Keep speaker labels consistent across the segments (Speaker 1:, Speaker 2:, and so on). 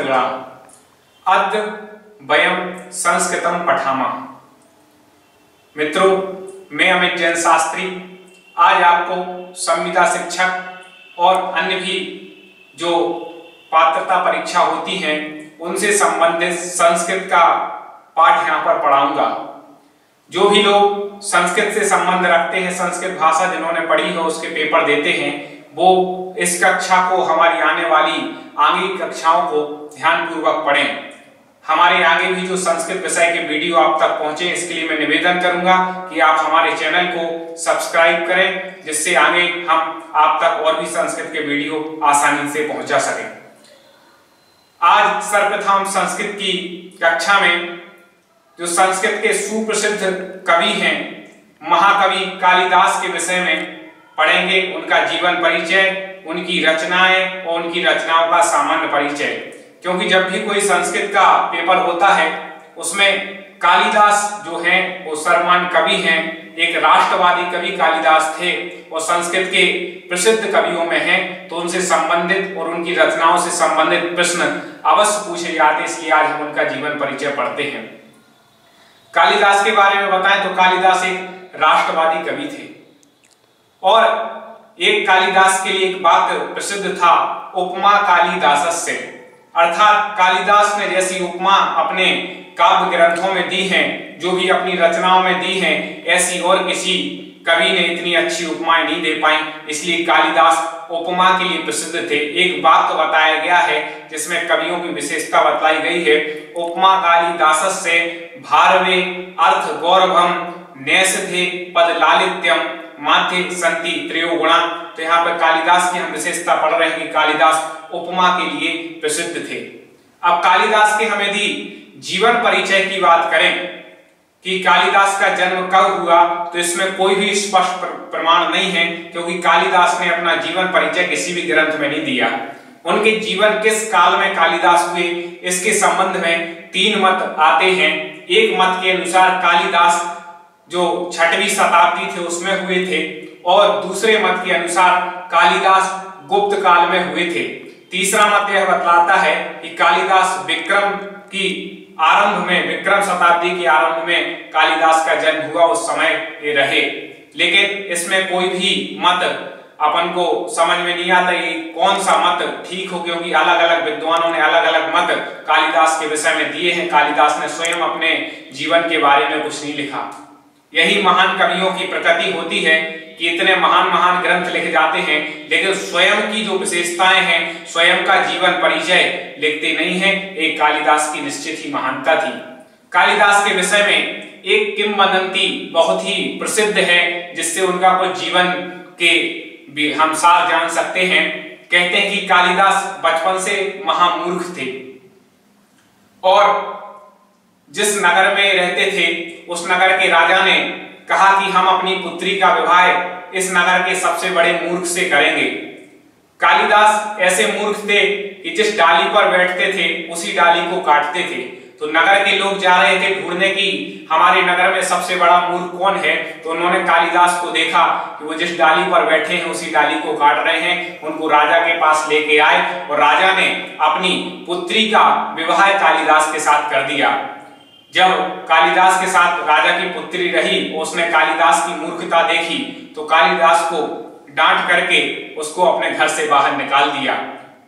Speaker 1: संस्कृतगुणाः अद्य वयं संस्कृतं पठामः। मित्रों, मैं अमित जैन शास्त्री आज आपको संविदा शिक्षक और अन्य भी जो पात्रता परीक्षा होती हैं उनसे संबंधित संस्कृत का पाठ यहाँ पर पढ़ाऊंगा। जो भी लोग संस्कृत से संबंध रखते हैं, संस्कृत भाषा जिन्होंने पढ़ी हो उसके पेपर देते हैं, वो इस कक्षा को, हमारी आने वाली आगे की कक्षाओं को ध्यानपूर्वक पढ़ें। हमारे आगे भी जो संस्कृत विषय के वीडियो आप तक पहुंचे, इसके लिए मैं निवेदन करूंगा कि आप हमारे चैनल को सब्सक्राइब करें, जिससे आगे हम आप तक और भी संस्कृत के वीडियो आसानी से पहुंचा सकें। आज सर्वप्रथम संस्कृत की कक्षा में जो संस्कृत के सुप्रसिद्ध कवि हैं, महाकवि कालिदास के विषय में पढ़ेंगे। उनका जीवन परिचय, उनकी रचनाएं और उनकी रचनाओं का सामान्य परिचय। क्योंकि जब भी कोई संस्कृत का पेपर होता है उसमें कालिदास जो हैं वो सर्वमान्य कवि हैं। एक राष्ट्रवादी कवि कालिदास थे और संस्कृत के प्रसिद्ध कवियों में हैं, तो उनसे संबंधित और उनकी रचनाओं से संबंधित प्रश्न अवश्य पूछे जाते, इसलिए आज हम उनका जीवन परिचय पढ़ते हैं। कालिदास के बारे में बताएं तो कालिदास एक राष्ट्रवादी कवि थे और एक कालिदास के लिए एक वाक्य प्रसिद्ध था, उपमा कालिदासस्य, अर्थात कालिदास ने जैसी उपमा अपने काव्य ग्रंथों में दी हैं, जो भी अपनी रचनाओं में दी हैं, ऐसी और किसी कवि ने इतनी अच्छी उपमाएं नहीं दे पाई, इसलिए कालिदास उपमा के लिए प्रसिद्ध थे। एक वाक्य बताया गया है जिसमें कवियों की विशेषता बतलाई गई है, उपमा कालिदासस्य भारवे अर्थ गौरवम नैषधे पद लालित्यम माथे संति त्रयो गुणा। तो यहाँ पर कालिदास की हम विशेषता पढ़ रहे हैं कि कालिदास उपमा के लिए प्रसिद्ध थे। अब कालिदास के हम यदि जीवन परिचय की बात करें कि कालिदास का जन्म कब हुआ, तो इसमें कोई भी स्पष्ट प्रमाण नहीं है, क्योंकि कालिदास ने अपना जीवन परिचय किसी भी ग्रंथ में नहीं दिया। उनके जीवन किस काल में कालिदास हुए, इसके संबंध में तीन मत आते हैं। एक मत के अनुसार कालिदास जो 6वीं शताब्दी थे उसमें हुए थे, और दूसरे मत के अनुसार कालिदास गुप्त काल में हुए थे। तीसरा मत यह बतलाता है कि कालिदास विक्रम की आरंभ में, विक्रम शताब्दी के आरंभ में कालिदास का जन्म हुआ, उस समय ये रहे। लेकिन इसमें कोई भी मत अपन को समझ में नहीं आता ये कौन सा मत ठीक हो, क्योंकि अलग अलग विद्वानों ने अलग अलग मत कालिदास के विषय में दिए हैं। कालिदास ने स्वयं अपने जीवन के बारे में कुछ नहीं लिखा। यही महान कवियों की प्रकृति होती है कि इतने महान महान ग्रंथ लिखे जाते हैं, लेकिन स्वयं की जो विशेषताएं हैं, स्वयं का जीवन परिचय लिखते नहीं हैं। एक कालिदास की निश्चित ही महानता थी। कालिदास के विषय में एक किंवदंती बहुत ही प्रसिद्ध है, जिससे उनका कुछ जीवन के भी हम सार जान सकते हैं। कहते हैं कि कालिदास बचपन से महामूर्ख थे और जिस नगर में रहते थे उस नगर के राजा ने कहा कि हम अपनी पुत्री का विवाह इस नगर के सबसे बड़े मूर्ख से करेंगे। कालिदास ऐसे मूर्ख थे कि जिस डाली पर बैठते थे उसी डाली को काटते थे। तो नगर के लोग जा रहे थे ढूंढने की हमारे नगर में सबसे बड़ा मूर्ख कौन है, तो उन्होंने कालिदास को देखा कि वो जिस डाली पर बैठे हैं उसी डाली को काट रहे हैं। उनको राजा के पास लेके आए और राजा ने अपनी पुत्री का विवाह कालिदास के साथ कर दिया। जब कालिदास के साथ राजा की पुत्री रही, उसने कालिदास की मूर्खता देखी, तो कालिदास को डांट करके उसको अपने घर से बाहर निकाल दिया।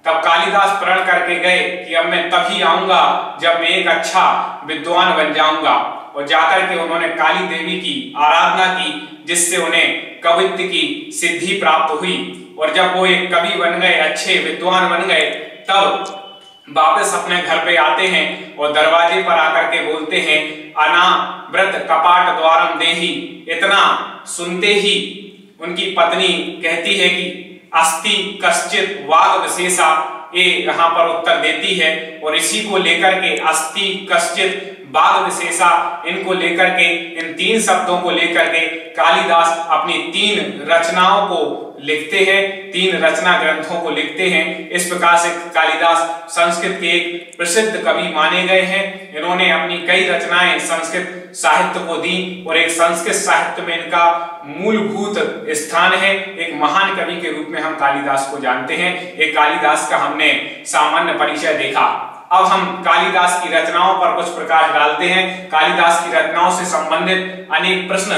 Speaker 1: तब कालिदास प्रण करके गए कि अब मैं तभी आऊंगा जब मैं एक अच्छा विद्वान बन जाऊंगा, और जाकर के उन्होंने काली देवी की आराधना की, जिससे उन्हें कवित्व की सिद्धि प्राप्त हुई। और जब वो एक कवि बन गए, अच्छे विद्वान बन गए, तब वापस अपने घर पे आते हैं और दरवाजे पर आकर के बोलते हैं, अनावृत कपाट द्वारम देहि। इतना सुनते ही उनकी पत्नी कहती है कि अस्ति कश्चित वाग विशेषा, ये यहाँ पर उत्तर देती है, और इसी को लेकर के अस्ति कश्चित वाग विशेषा, इनको लेकर के, इन तीन शब्दों को लेकर के कालिदास अपनी तीन रचनाओं को लिखते हैं, तीन रचना ग्रंथों को लिखते हैं। इस प्रकार से कालिदास संस्कृत के एक प्रसिद्ध कवि माने गए हैं। इन्होंने अपनी कई रचनाएं संस्कृत साहित्य को दी और एक संस्कृत साहित्य में इनका मूलभूत स्थान है। एक महान कवि के रूप में हम कालिदास को जानते हैं। एक कालिदास का हमने सामान्य परिचय देखा। अब हम कालिदास की रचनाओं पर कुछ प्रकाश डालते हैं। कालिदास की रचनाओं से संबंधित अनेक प्रश्न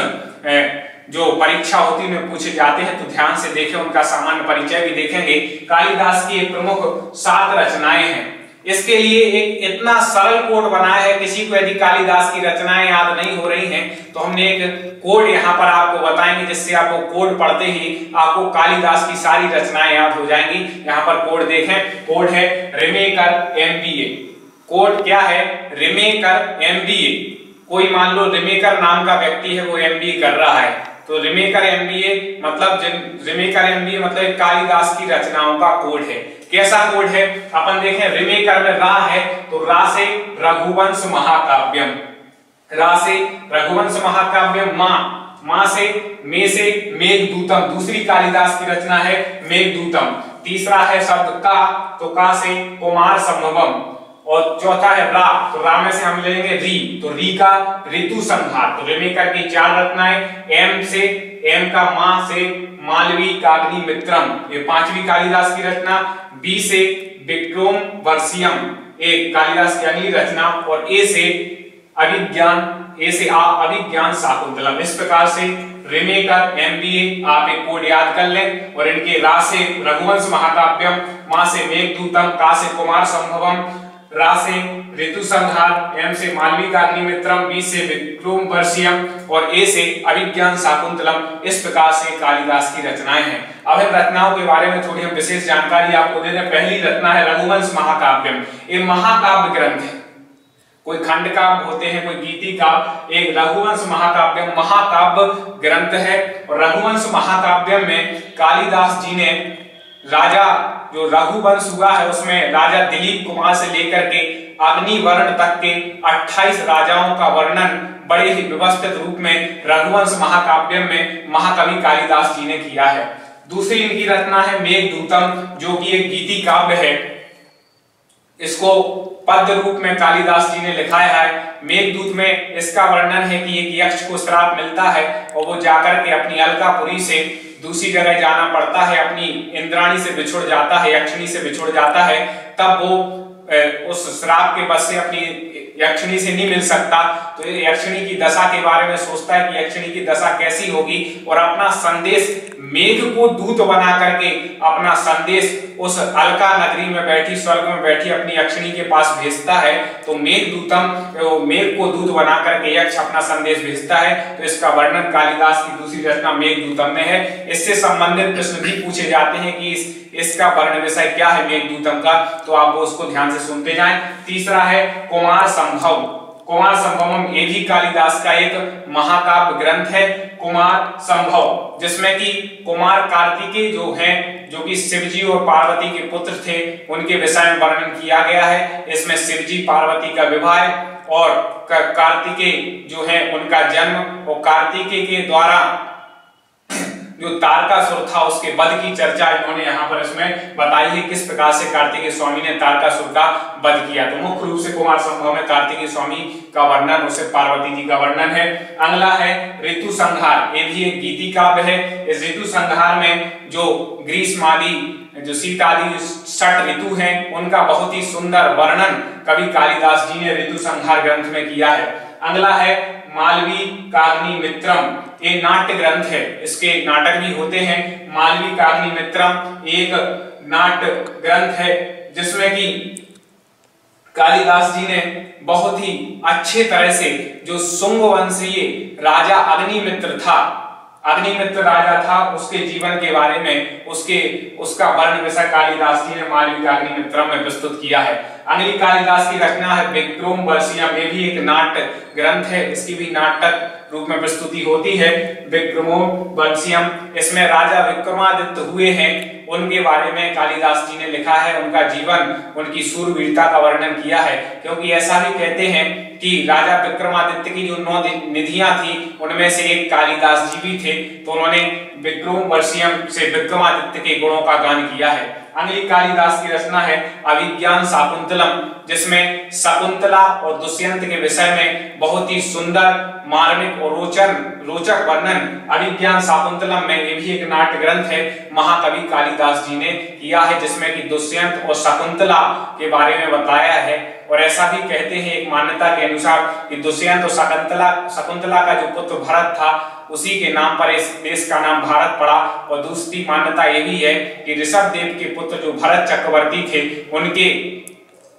Speaker 1: जो परीक्षा होती है में पूछे जाते हैं, तो ध्यान से देखें, उनका सामान्य परिचय भी देखेंगे। कालिदास की एक प्रमुख 7 रचनाएं हैं। इसके लिए एक इतना सरल कोड बनाया है, किसी को यदि कालिदास की रचनाएं याद नहीं हो रही हैं तो हमने एक कोड यहाँ पर आपको बताएंगे, जिससे आपको कोड पढ़ते ही आपको कालिदास की सारी रचनाएं याद हो जाएंगी। यहाँ पर कोड देखें, कोड है रिमेकर MBA। कोड क्या है? रिमेकर MBA। कोई मान लो रिमेकर नाम का व्यक्ति है, वो MBA कर रहा है, तो रिमेकर MBA मतलब कालिदास की रचनाओं का कोड है। कैसा कोड है? अपन देखें, रिमेकर में रा है तो रा से रघुवंश महाकाव्यम, रा से रघुवंश महाकाव्यम, मां से मेघदूतम, दूसरी कालिदास की रचना है मेघदूतम। तीसरा है शब्द का, तो का से कुमार संभवम। और चौथा है रा, तो रा में से हम लेंगे री, तो री का ऋतु संहार। तो रिमेकर की 4 रचनाएं। एम का मां से मालवी काग्नि मित्रम, ये 5वीं कालिदास की रचना। बी से विक्रम वर्षियम, एक कालिदास की अगली रचना। और ए से अभिज्ञान शाकुंतलम। इस प्रकार से रिमेकर MBA आप एक कोड याद कर लें। और इनके रा से रघुवंश महाकाव्यम, मां से मेघदूतम, का से कुमार संभवम, रा से ऋतु संहार, एम से मालवी काग्नि मित्रम, बी से विक्रम वर्षियम और ए से अभिज्ञान शाकुंतलम। इस प्रकार से कालिदास की रचनाएं हैं। अब इन रचनाओं के बारे में थोड़ी हम विशेष जानकारी आपको दे दें। पहली रचना है रघुवंश महाकाव्यम। ये महाकाव्य ग्रंथ है, कोई खंड काव्य होते हैं, कोई गीति काव्य। एक रघुवंश महाकाव्यम महाकाव्य ग्रंथ है। और रघुवंश महाकाव्यम में कालिदास जी ने राजा जो रघुवंश हुआ है उसमें राजा दिलीप कुमार से लेकर के अग्निवर्ण तक के 28 राजाओं का वर्णन बड़े ही व्यवस्थित रूप में रघुवंश महाकाव्यम में महाकवि कालिदास जी ने किया है। दूसरी इनकी रचना है मेघदूतम, जो कि एक गीति काव्य है। इसको पद्य रूप में कालिदास जी ने लिखाया है। मेघदूत में इसका वर्णन है कि एक यक्ष को श्राप मिलता है और वो जाकर के अपनी अलकापुरी से दूसरी जगह जाना पड़ता है, अपनी इंद्राणी से बिछुड़ जाता है, यक्षिणी से बिछुड़ जाता है। तब वो उस श्राप के बस से अपनी यक्षिणी से नहीं मिल सकता, तो ये यक्षिणी की दशा के बारे में सोचता है कि यक्षिणी की दशा कैसी होगी, और अपना संदेश मेघ को दूत बना करके अपना संदेश उस अलका नगरी में बैठी, स्वर्ग में बैठी अपनी यक्षिणी के पास भेजता है। तो मेघदूतम, मेघ को दूत बना करके यक्ष अपना संदेश भेजता है। तो इसका वर्णन कालिदास की दूसरी रचना मेघदूतम में है। इससे संबंधित प्रश्न भी पूछे जाते हैं कि इसका वर्ण विषय क्या है मेघदूतम का, तो आप वो उसको ध्यान से सुनते जाएं। तीसरा है कुमार संभव। कुमार संभवम ये भी कालिदास का एक महाकाव्य ग्रंथ है, कुमार संभव, जिसमें कि कुमार कार्तिकेय जो हैं, जो कि शिवजी और पार्वती के पुत्र थे, उनके विषय में वर्णन किया गया है। इसमें शिवजी पार्वती का विवाह और कार्तिकेय जो है उनका जन्म, और कार्तिकेय के द्वारा जो तारकासुर था उसके वध की चर्चा इन्होंने यहाँ पर इसमें बताई है, किस प्रकार से कार्तिकेय स्वामी ने तारकासुर का वध किया। तो मुख्य रूप से कुमार संभव में कार्तिकेय स्वामी का वर्णन, उसे पार्वती जी का वर्णन है। अगला है ऋतु संहार, ये भी एक गीति काव्य है। इस ऋतु संहार में जो ग्रीष्म आदि, जो शीत आदि 6 ऋतु हैं, उनका बहुत ही सुंदर वर्णन कवि कालिदास जी ने ऋतु संहार ग्रंथ में किया है। अगला है मालवी काग्नि मित्रम, ये नाट्य ग्रंथ है, इसके नाटक भी होते हैं। मालवी काग्नि मित्रम एक नाट्य ग्रंथ है जिसमें कि कालिदास जी ने बहुत ही अच्छे तरह से जो शुंग वंशीय राजा अग्निमित्र था, अग्निमित्र राजा था, उसके जीवन के बारे में उसका वर्ण विषय कालिदास जी ने मालवी काग्नि मित्रम में प्रस्तुत किया है। अगली कालिदास की रचना है विक्रम वर्षियम, ये भी एक नाट्य ग्रंथ है, इसकी भी नाटक रूप में प्रस्तुति होती है। विक्रमो वर्षियम, इसमें राजा विक्रमादित्य हुए हैं, उनके बारे में कालिदास जी ने लिखा है, उनका जीवन, उनकी शूरवीरता का वर्णन किया है। क्योंकि ऐसा भी कहते हैं कि राजा विक्रमादित्य की जो 9 निधियां थी उनमें से एक कालिदास जी भी थे, तो उन्होंने विक्रम वर्षियम से विक्रमादित्य के गुणों का गान किया है। अगली कालिदास की रचना है अभिज्ञान शाकुंतलम, जिसमें शकुंतला और दुष्यंत के विषय में बहुत ही सुंदर मार्मिक और रोचक वर्णन अभिज्ञान शाकुंतलम में, ये भी एक नाट्य ग्रंथ है, महाकवि कालिदास जी ने किया है, जिसमें कि दुष्यंत और शकुंतला के बारे में बताया है। और ऐसा भी कहते हैं एक मान्यता के अनुसार कि दुष्यंत और शकुंतला का जो पुत्र भरत था, उसी के नाम पर इस देश का नाम भारत पड़ा। और दूसरी मान्यता ये भी है कि ऋषभ देव के पुत्र जो भरत चक्रवर्ती थे,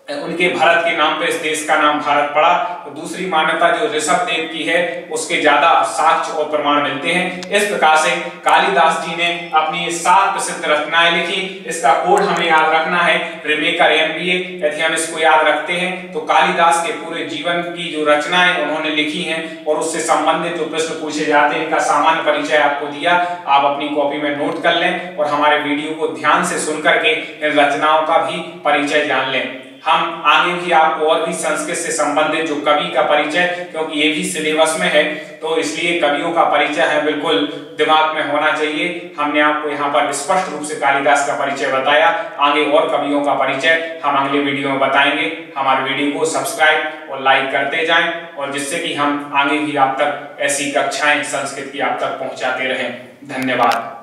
Speaker 1: उनके भरत के नाम पे इस देश का नाम भारत पड़ा। तो दूसरी मान्यता जो ऋषभ देव की है, उसके ज्यादा साक्ष्य और प्रमाण मिलते हैं। इस प्रकार से कालिदास जी ने अपनी 7 प्रसिद्ध रचनाएं लिखी। इसका कोड हमें याद रखना है, रिमेकर MBA। यदि हम इसको याद रखते हैं तो कालिदास के पूरे जीवन की जो रचनाएं उन्होंने लिखी हैं और उससे संबंधित जो प्रश्न पूछे जाते हैं, इनका सामान्य परिचय आपको दिया। आप अपनी कॉपी में नोट कर लें और हमारे वीडियो को ध्यान से सुन करके इन रचनाओं का भी परिचय जान लें। हम आगे भी आपको और भी संस्कृत से संबंधित जो कवि का परिचय, क्योंकि ये भी सिलेबस में है, तो इसलिए कवियों का परिचय है बिल्कुल दिमाग में होना चाहिए। हमने आपको यहाँ पर स्पष्ट रूप से कालिदास का परिचय बताया। आगे और कवियों का परिचय हम अगले वीडियो में बताएंगे। हमारे वीडियो को सब्सक्राइब और लाइक करते जाएं, और जिससे कि हम आगे भी आप तक ऐसी कक्षाएं संस्कृत की आप तक पहुंचाते रहें। धन्यवाद।